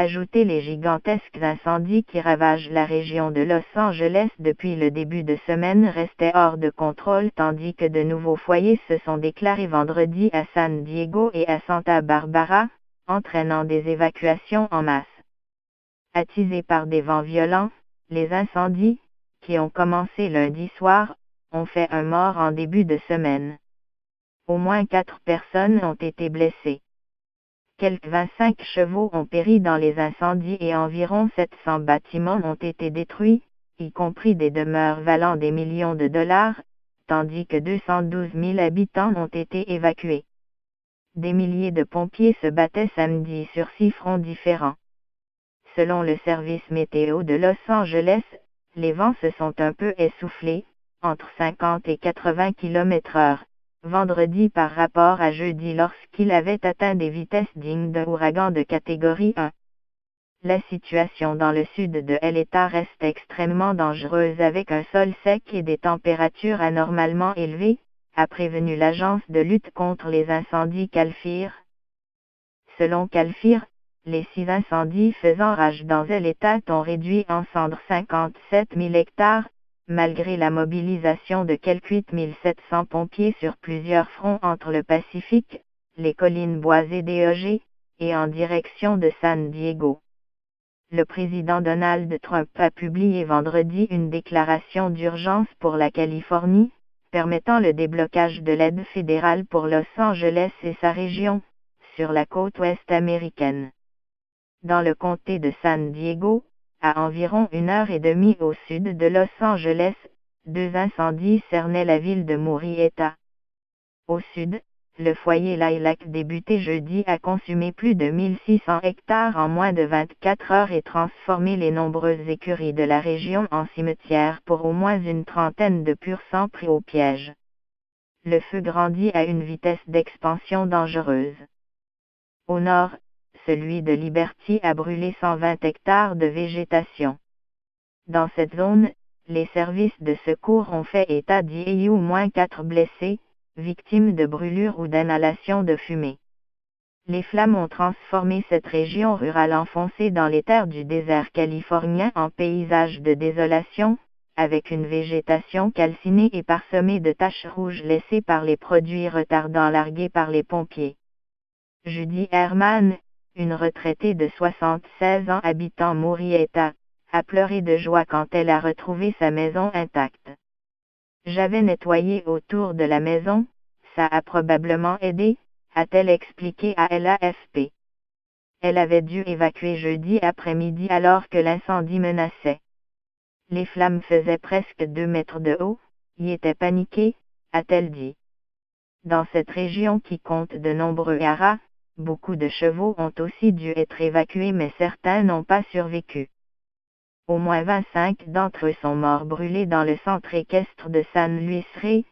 Ajoutez les gigantesques incendies qui ravagent la région de Los Angeles depuis le début de semaine restaient hors de contrôle tandis que de nouveaux foyers se sont déclarés vendredi à San Diego et à Santa Barbara, entraînant des évacuations en masse. Attisés par des vents violents, les incendies, qui ont commencé lundi soir, ont fait un mort en début de semaine. Au moins 4 personnes ont été blessées. Quelques 25 chevaux ont péri dans les incendies et environ 700 bâtiments ont été détruits, y compris des demeures valant des millions de dollars, tandis que 212 000 habitants ont été évacués. Des milliers de pompiers se battaient samedi sur 6 fronts différents. Selon le service météo de Los Angeles, les vents se sont un peu essoufflés, entre 50 et 80 km/h. Vendredi par rapport à jeudi lorsqu'il avait atteint des vitesses dignes d'un ouragan de catégorie 1. La situation dans le sud de l'État reste extrêmement dangereuse avec un sol sec et des températures anormalement élevées, a prévenu l'agence de lutte contre les incendies CAL FIR. Selon CAL FIR, les 6 incendies faisant rage dans l'État ont réduit en cendres 57 000 hectares, malgré la mobilisation de quelques 8 700 pompiers sur plusieurs fronts entre le Pacifique, les collines boisées d'EOG, et en direction de San Diego. Le président Donald Trump a publié vendredi une déclaration d'urgence pour la Californie, permettant le déblocage de l'aide fédérale pour Los Angeles et sa région, sur la côte ouest américaine. Dans le comté de San Diego, à environ 1h30 au sud de Los Angeles, 2 incendies cernaient la ville de Murrieta. Au sud, le foyer Lilac débuté jeudi a consumé plus de 1600 hectares en moins de 24 heures et transformé les nombreuses écuries de la région en cimetières pour au moins une trentaine de pur sang pris au piège. Le feu grandit à une vitesse d'expansion dangereuse. Au nord, celui de Liberty a brûlé 120 hectares de végétation. Dans cette zone, les services de secours ont fait état d'au-4 blessés, victimes de brûlures ou d'inhalation de fumée. Les flammes ont transformé cette région rurale enfoncée dans les terres du désert californien en paysage de désolation, avec une végétation calcinée et parsemée de taches rouges laissées par les produits retardants largués par les pompiers. Judy Herman, une retraitée de 76 ans habitant Murrieta, a pleuré de joie quand elle a retrouvé sa maison intacte. J'avais nettoyé autour de la maison, ça a probablement aidé, a-t-elle expliqué à l'AFP. Elle avait dû évacuer jeudi après-midi alors que l'incendie menaçait. Les flammes faisaient presque 2 mètres de haut, y était paniquée, a-t-elle dit. Dans cette région qui compte de nombreux haras, beaucoup de chevaux ont aussi dû être évacués mais certains n'ont pas survécu. Au moins 25 d'entre eux sont morts brûlés dans le centre équestre de San Luis Rey,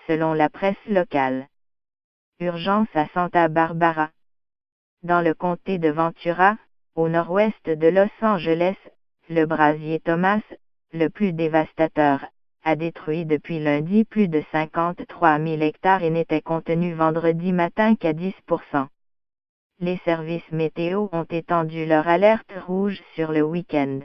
selon la presse locale. Urgence à Santa Barbara. Dans le comté de Ventura, au nord-ouest de Los Angeles, le brasier Thomas, le plus dévastateur, a détruit depuis lundi plus de 53 000 hectares et n'était contenu vendredi matin qu'à 10%. Les services météo ont étendu leur alerte rouge sur le week-end.